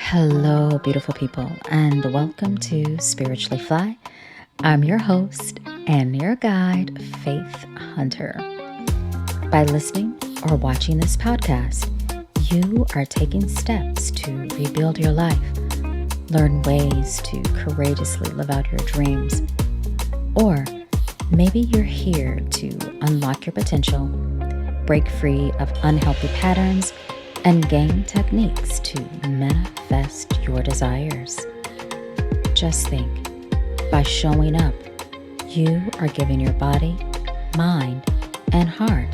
Hello, beautiful people, and welcome to Spiritually Fly. I'm your host and your guide, Faith Hunter. By listening or watching this podcast, you are taking steps to rebuild your life, learn ways to courageously live out your dreams, or maybe you're here to unlock your potential, break free of unhealthy patterns, and gain techniques to manifest your desires. Just think, by showing up, you are giving your body, mind, and heart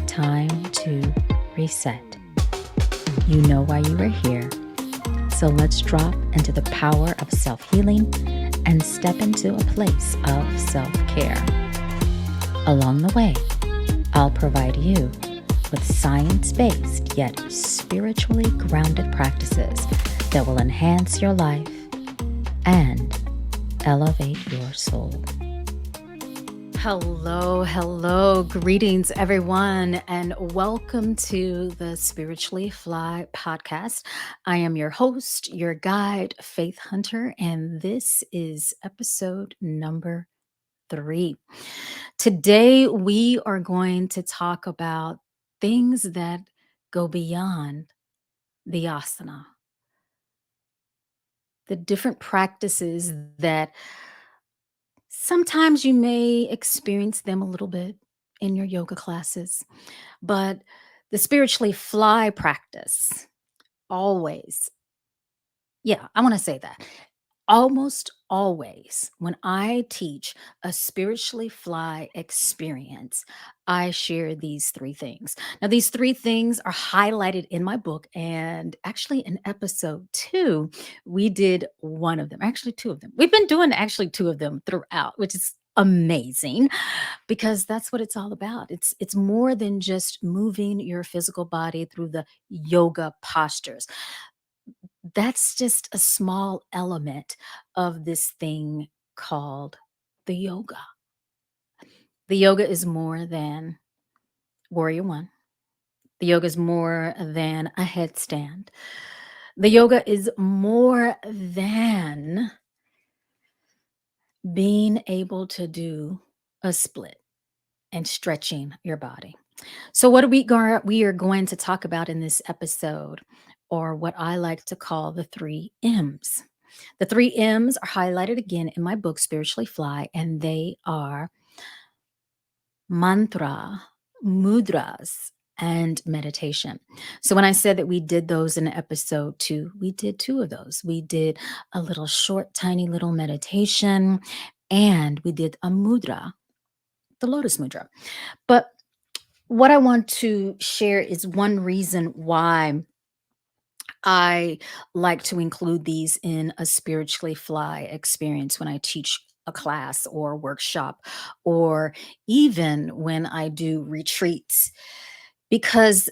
time to reset. You know why you are here, so let's drop into the power of self-healing and step into a place of self-care. Along the way, I'll provide you with science-based yet spiritually grounded practices that will enhance your life and elevate your soul. Hello, greetings everyone, and welcome to the Spiritually Fly podcast. I am your host, your guide, Faith Hunter, and this is episode number 3. Today we are going to talk about things that go beyond the asana, the different practices that sometimes you may experience them a little bit in your yoga classes, but the spiritually fly practice always, I want to say that. Almost always, when I teach a spiritually fly experience, I share these 3 things. Now, these 3 things are highlighted in my book, and actually in episode 2, we did one of them, actually 2 of them. We've been doing actually 2 of them throughout, which is amazing because that's what it's all about. It's more than just moving your physical body through the yoga postures. That's just a small element of this thing called the yoga. The yoga is more than Warrior One. The yoga is more than a headstand. The yoga is more than being able to do a split and stretching your body. So what we are going to talk about in this episode, or what I like to call the 3 M's. The 3 M's are highlighted again in my book, Spiritually Fly, and they are mantra, mudras, and meditation. So when I said that we did those in episode 2, we did 2 of those. We did a little short, tiny little meditation, and we did a mudra, the lotus mudra. But what I want to share is one reason why I like to include these in a spiritually fly experience when I teach a class or workshop, or even when I do retreats, because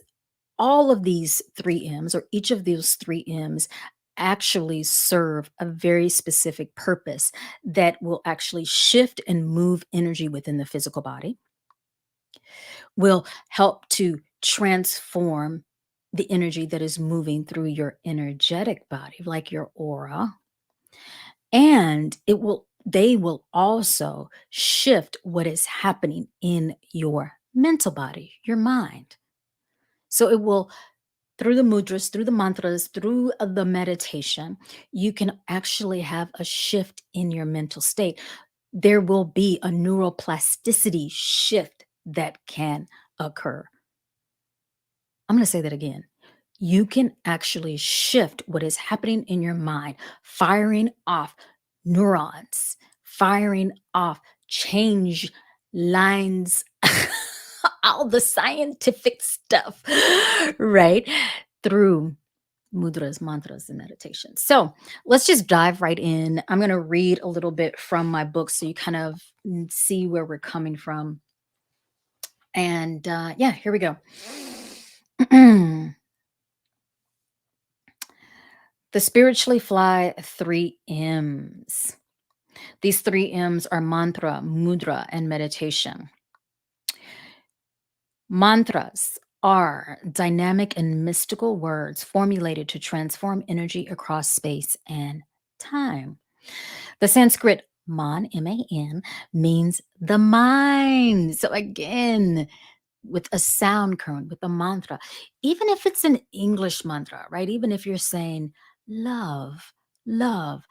all of these 3 M's, or each of those 3 M's, actually serve a very specific purpose that will actually shift and move energy within the physical body, will help to transform the energy that is moving through your energetic body, like your aura, and they will also shift what is happening in your mental body, your mind. So it will, through the mudras, through the mantras, through the meditation, you can actually have a shift in your mental state. There will be a neuroplasticity shift that can occur. I'm going to say that again. You can actually shift what is happening in your mind, firing off neurons, firing off change lines, all the scientific stuff, right? Through mudras, mantras, and meditation. So let's just dive right in. I'm going to read a little bit from my book so you kind of see where we're coming from. And here we go. The spiritually fly 3 M's. These 3 M's are mantra, mudra, and meditation. Mantras are dynamic and mystical words formulated to transform energy across space and time. The Sanskrit man, M-A-N, means the mind. So again, with a sound current, with a mantra, even if it's an English mantra, right? Even if you're saying love, love,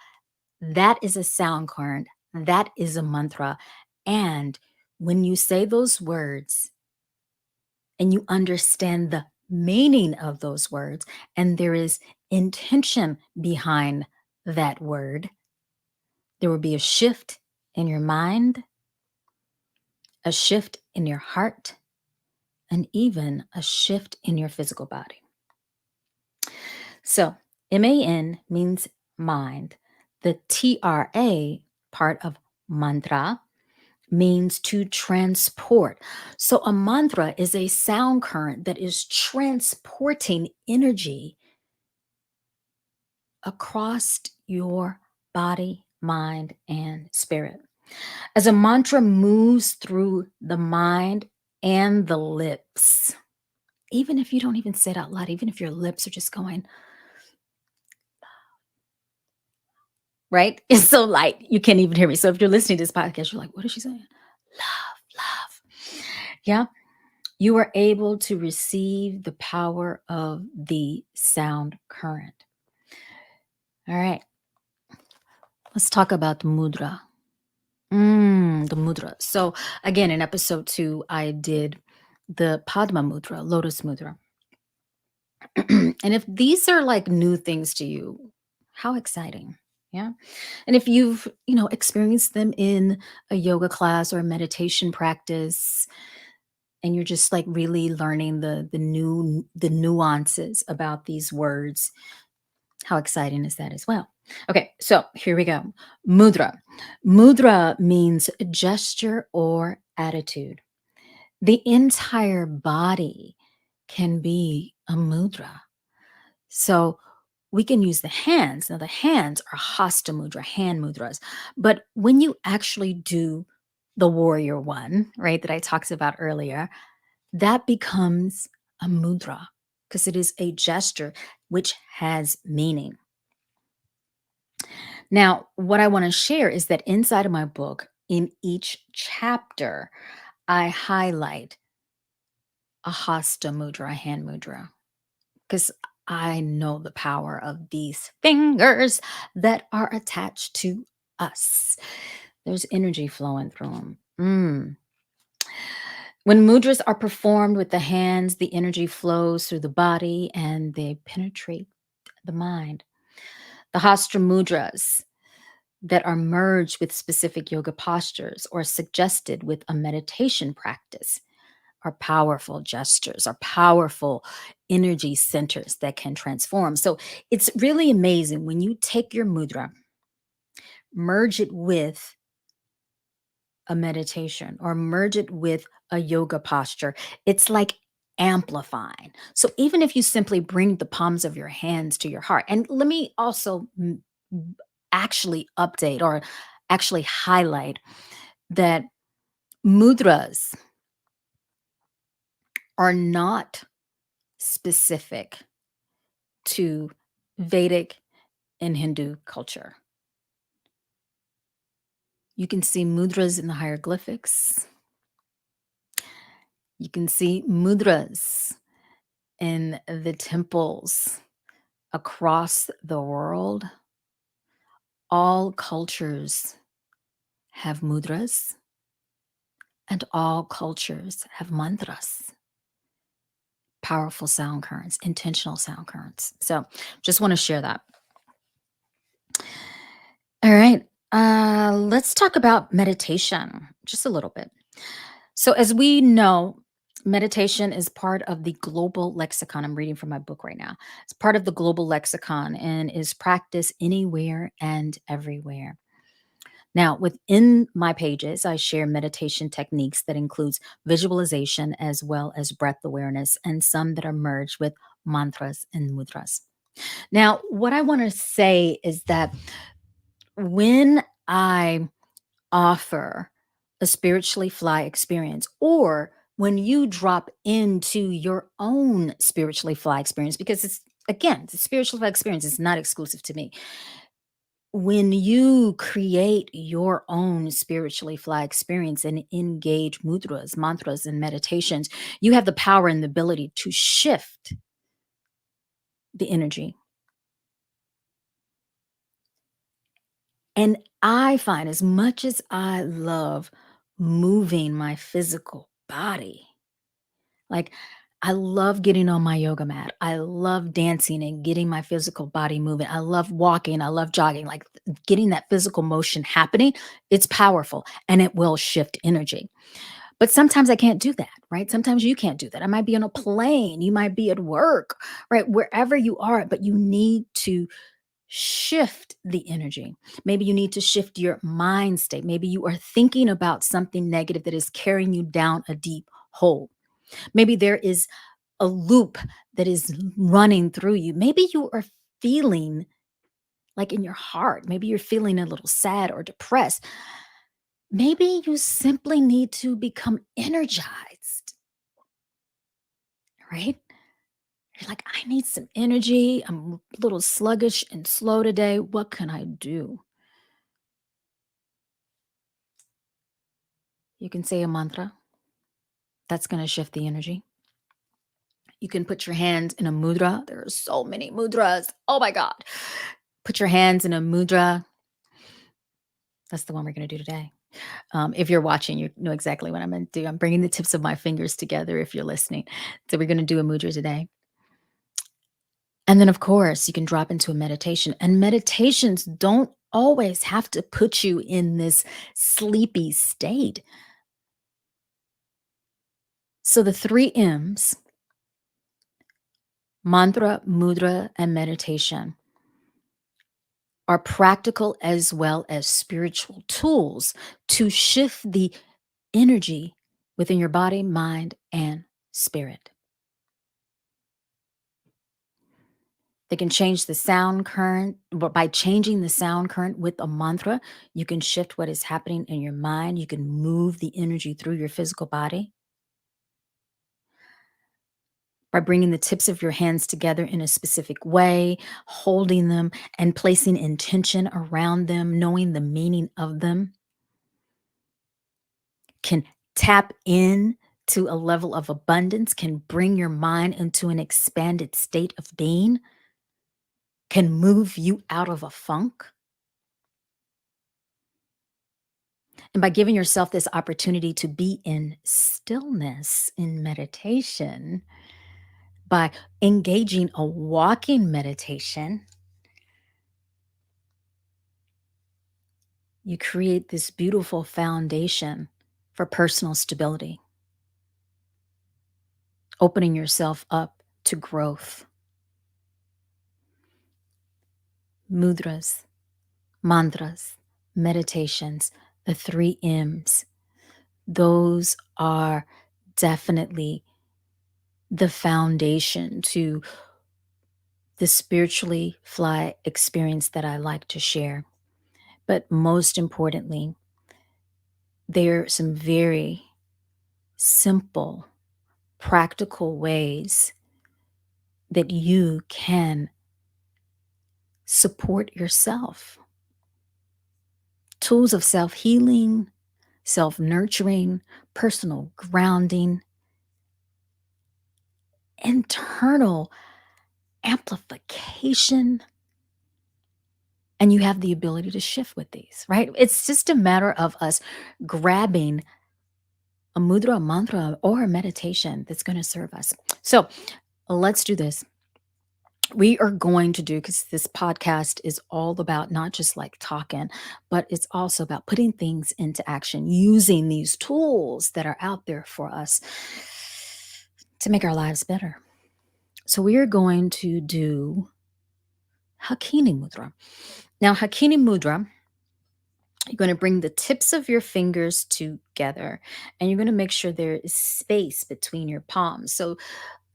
that is a sound current, that is a mantra. And when you say those words and you understand the meaning of those words, and there is intention behind that word, there will be a shift in your mind, a shift in your heart, and even a shift in your physical body. So, MAN means mind. The TRA part of mantra means to transport. So, a mantra is a sound current that is transporting energy across your body, mind, and spirit. As a mantra moves through the mind and the lips, even if you don't even say it out loud, even if your lips are just going, right? It's so light, you can't even hear me. So if you're listening to this podcast, you're like, what is she saying? Love, love. Yeah. You are able to receive the power of the sound current. All right. Let's talk about the mudra. The mudra. So again, in episode 2, I did the Padma mudra, lotus mudra. And if these are like new things to you, how exciting. Yeah. And if you've, experienced them in a yoga class or a meditation practice, and you're just like really learning the nuances about these words, how exciting is that as well? Okay, so here we go. Mudra. Mudra means gesture or attitude. The entire body can be a mudra. So we can use the hands. Now, the hands are hasta mudra, hand mudras. But when you actually do the warrior one, right, that I talked about earlier, that becomes a mudra because it is a gesture which has meaning. Now, what I want to share is that inside of my book, in each chapter, I highlight a hasta mudra, a hand mudra, because I know the power of these fingers that are attached to us. There's energy flowing through them. When mudras are performed with the hands, the energy flows through the body and they penetrate the mind. The hasta mudras that are merged with specific yoga postures or suggested with a meditation practice are powerful gestures, are powerful energy centers that can transform. So it's really amazing when you take your mudra, merge it with a meditation or merge it with a yoga posture. It's like amplifying. So even if you simply bring the palms of your hands to your heart, and let me also actually update or actually highlight that mudras are not specific to Vedic and Hindu culture. You can see mudras in the hieroglyphics. You can see mudras in the temples across the world. All cultures have mudras, and all cultures have mantras, powerful sound currents, intentional sound currents. So just want to share that. All right. Let's talk about meditation just a little bit. So, as we know, meditation is part of the global lexicon. I'm reading from my book right now. It's part of the global lexicon and is practiced anywhere and everywhere. Now, within my pages, I share meditation techniques that includes visualization as well as breath awareness, and some that are merged with mantras and mudras. Now, what I want to say is that when I offer a spiritually fly experience or when you drop into your own spiritually fly experience, because it's, again, the spiritual fly experience is not exclusive to me. When you create your own spiritually fly experience and engage mudras, mantras, and meditations, you have the power and the ability to shift the energy. And I find, as much as I love moving my physical body, like, I love getting on my yoga mat. I love dancing and getting my physical body moving. I love walking. I love jogging, like getting that physical motion happening. It's powerful and it will shift energy. But sometimes I can't do that, right? Sometimes you can't do that. I might be on a plane. You might be at work, right? Wherever you are, but you need to shift the energy. Maybe you need to shift your mind state. Maybe you are thinking about something negative that is carrying you down a deep hole. Maybe there is a loop that is running through you. Maybe you are feeling like in your heart, maybe you're feeling a little sad or depressed. Maybe you simply need to become energized, right? You're like, I need some energy. I'm a little sluggish and slow today. What can I do? You can say a mantra that's going to shift the energy. You can put your hands in a mudra. There are so many mudras. Oh my God. Put your hands in a mudra. That's the one we're going to do today. If you're watching, you know exactly what I'm going to do. I'm bringing the tips of my fingers together if you're listening. So we're going to do a mudra today. And then, of course, you can drop into a meditation. And meditations don't always have to put you in this sleepy state. So the three M's, mantra, mudra, and meditation, are practical as well as spiritual tools to shift the energy within your body, mind, and spirit. They can change the sound current, but by changing the sound current with a mantra, you can shift what is happening in your mind. You can move the energy through your physical body. By bringing the tips of your hands together in a specific way, holding them and placing intention around them, knowing the meaning of them, can tap in to a level of abundance, can bring your mind into an expanded state of being, can move you out of a funk. And by giving yourself this opportunity to be in stillness, in meditation, by engaging a walking meditation, you create this beautiful foundation for personal stability, opening yourself up to growth. Mudras, mantras, meditations, the three M's, those are definitely the foundation to the spiritually fly experience that I like to share. But most importantly, there are some very simple, practical ways that you can support yourself. Tools of self healing, self nurturing, personal grounding, internal amplification. And you have the ability to shift with these, right? It's just a matter of us grabbing a mudra, a mantra, or a meditation that's going to serve us. So let's do this. We are going to do, because this podcast is all about not just like talking, but it's also about putting things into action, using these tools that are out there for us to make our lives better. So we are going to do Hakini Mudra. Now, Hakini Mudra, you're going to bring the tips of your fingers together and you're going to make sure there is space between your palms. So,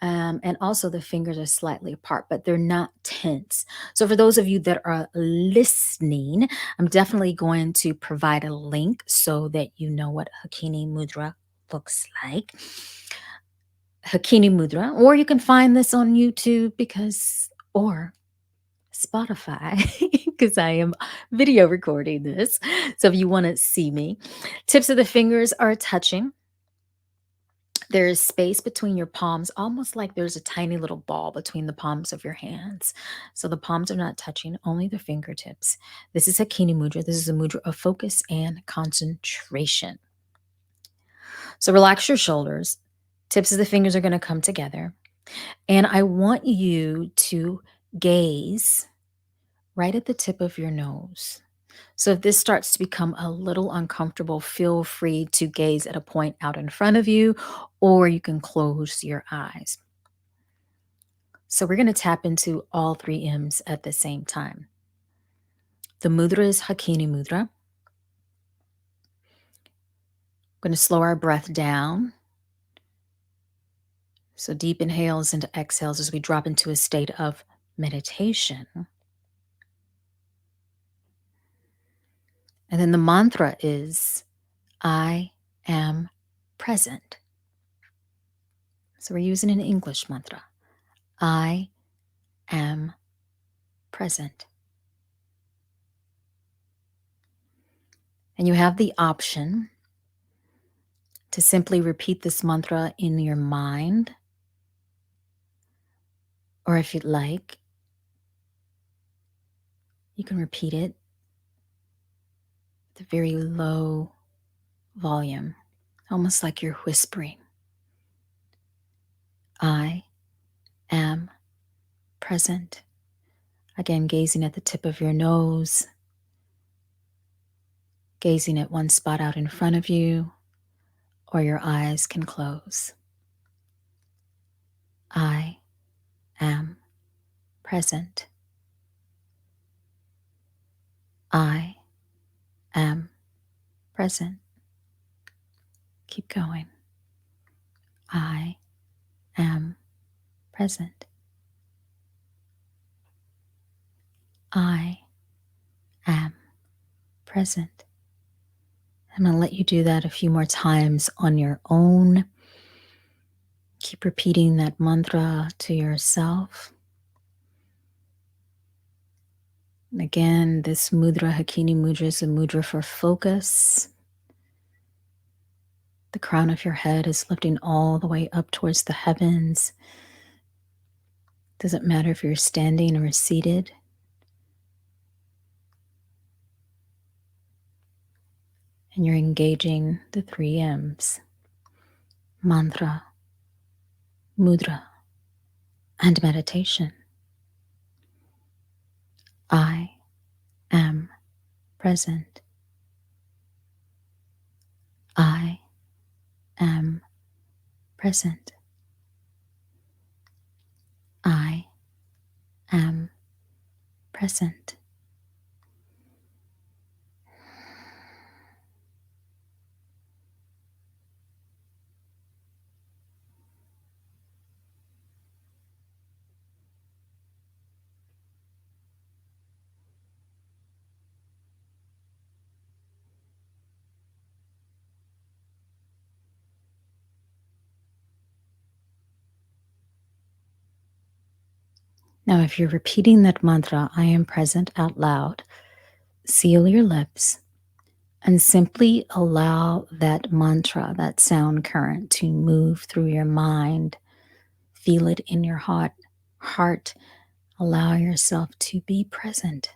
and also the fingers are slightly apart, but they're not tense. So for those of you that are listening, I'm definitely going to provide a link so that you know what Hakini Mudra looks like. Hakini Mudra, or you can find this on YouTube or Spotify, because I am video recording this. So if you want to see me, tips of the fingers are touching. There is space between your palms, almost like there's a tiny little ball between the palms of your hands. So the palms are not touching, only the fingertips. This is Hakini Mudra. This is a mudra of focus and concentration. So relax your shoulders. Tips of the fingers are going to come together. And I want you to gaze right at the tip of your nose. So if this starts to become a little uncomfortable, feel free to gaze at a point out in front of you, or you can close your eyes. So we're going to tap into all three M's at the same time. The mudra is Hakini Mudra. We're going to slow our breath down. So deep inhales into exhales as we drop into a state of meditation. And then the mantra is, I am present. So we're using an English mantra. I am present. And you have the option to simply repeat this mantra in your mind, or if you'd like, you can repeat it at a very low volume, almost like you're whispering. I am present. Again, gazing at the tip of your nose, gazing at one spot out in front of you, or your eyes can close. I am present. I am present. Keep going. I am present. I am present. I'm going to let you do that a few more times on your own. Keep repeating that mantra to yourself. And again, this mudra, Hakini Mudra, is a mudra for focus. The crown of your head is lifting all the way up towards the heavens. Doesn't matter if you're standing or seated. And you're engaging the three M's: mantra, mudra, and meditation. I am present. I am present. I am present. Now, if you're repeating that mantra, I am present, out loud, seal your lips and simply allow that mantra, that sound current, to move through your mind. Feel it in your heart. Allow yourself to be present,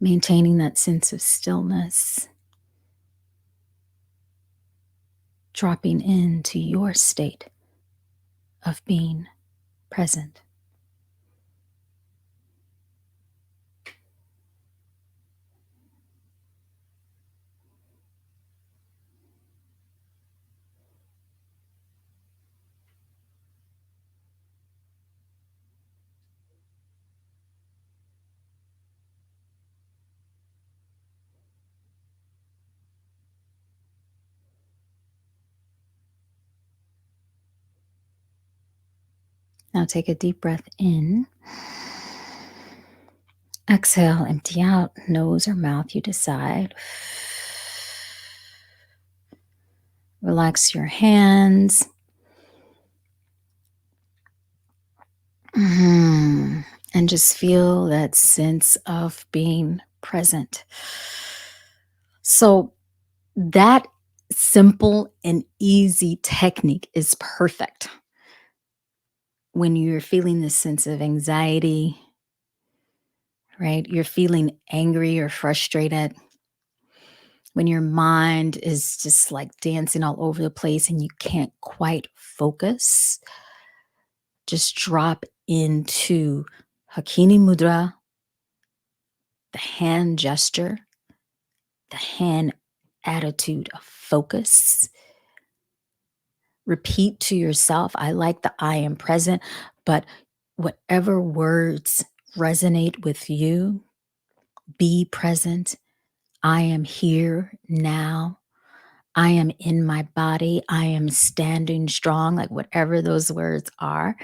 maintaining that sense of stillness, dropping into your state of being present. Now take a deep breath in. Exhale, empty out, nose or mouth, you decide. Relax your hands. And just feel that sense of being present. So, that simple and easy technique is perfect when you're feeling this sense of anxiety, right? You're feeling angry or frustrated, when your mind is just like dancing all over the place and you can't quite focus. Just drop into Hakini Mudra, the hand gesture, the hand attitude of focus. Repeat to yourself. I like the I am present, but whatever words resonate with you, be present. I am here now. I am in my body. I am standing strong, like whatever those words are.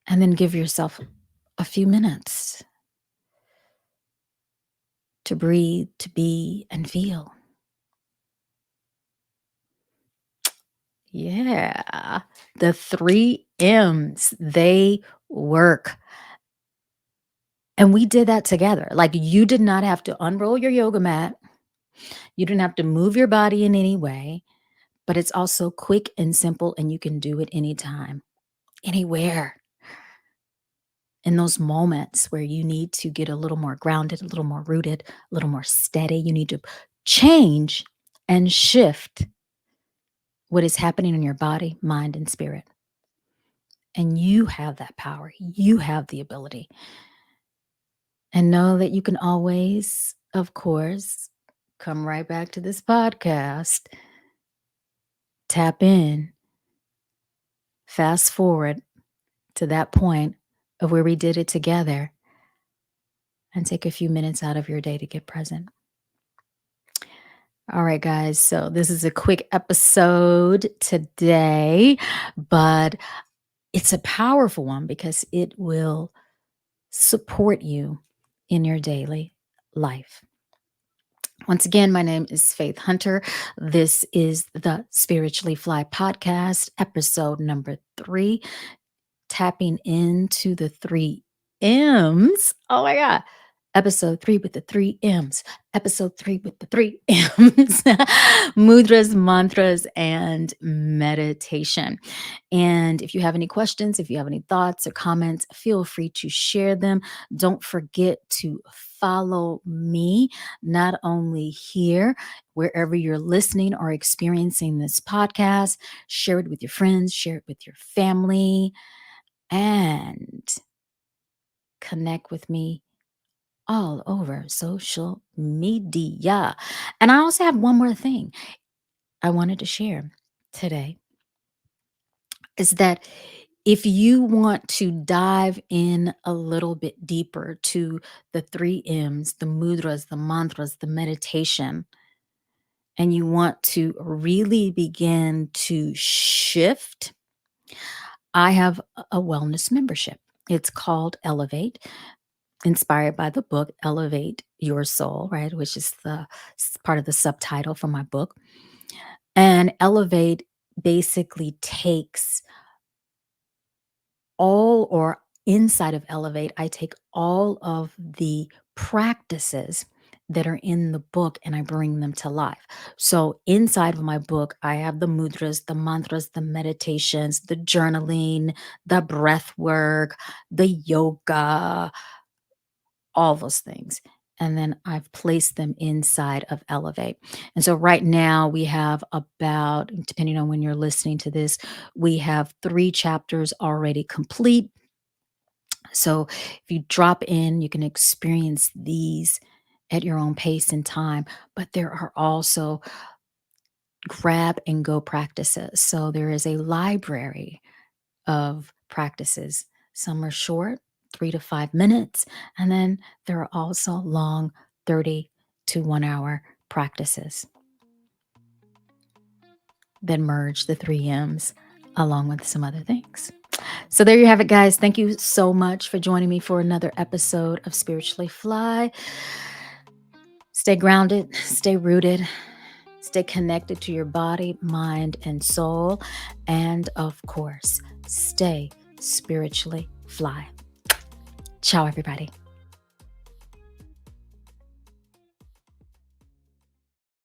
And then give yourself a few minutes to breathe, to be, and feel. Yeah. The 3 M's, they work. And we did that together. Like you did not have to unroll your yoga mat. You didn't have to move your body in any way, but it's also quick and simple, and you can do it anytime, anywhere. In those moments where you need to get a little more grounded, a little more rooted, a little more steady, you need to change and shift what is happening in your body, mind, and spirit. And you have that power. You have the ability. And know that you can always, of course, come right back to this podcast, tap in, fast forward to that point of where we did it together, and take a few minutes out of your day to get present. All right, guys. So this is a quick episode today, but it's a powerful one because it will support you in your daily life. Once again, my name is Faith Hunter. This is the Spiritually Fly podcast, episode number 3, tapping into the 3 M's. Oh my God. Episode 3 with the 3 M's. Episode 3 with the 3 M's. Mudras, mantras, and meditation. And if you have any questions, if you have any thoughts or comments, feel free to share them. Don't forget to follow me, not only here, wherever you're listening or experiencing this podcast. Share it with your friends, share it with your family, and connect with me all over social media. And I also have one more thing I wanted to share today is that if you want to dive in a little bit deeper to the 3 M's, the mudras, the mantras, the meditation, and you want to really begin to shift, I have a wellness membership. It's called Elevate, inspired by the book Elevate Your Soul, right? Which is the part of the subtitle for my book. And Elevate basically takes all, or inside of Elevate, I take all of the practices that are in the book and I bring them to life. So inside of my book, I have the mudras, the mantras, the meditations, the journaling, the breath work, the yoga, all those things. And then I've placed them inside of Elevate. And so right now we have about, depending on when you're listening to this, we have 3 chapters already complete. So if you drop in, you can experience these at your own pace and time. But there are also grab and go practices. So there is a library of practices. Some are short, 3 to 5 minutes, and then there are also long 30 to 1 hour practices that merge the 3 M's along with some other things. So there you have it, guys. Thank you so much for joining me for another episode of Spiritually Fly. Stay grounded, stay rooted, stay connected to your body, mind, and soul. And of course, stay spiritually fly. Ciao, everybody.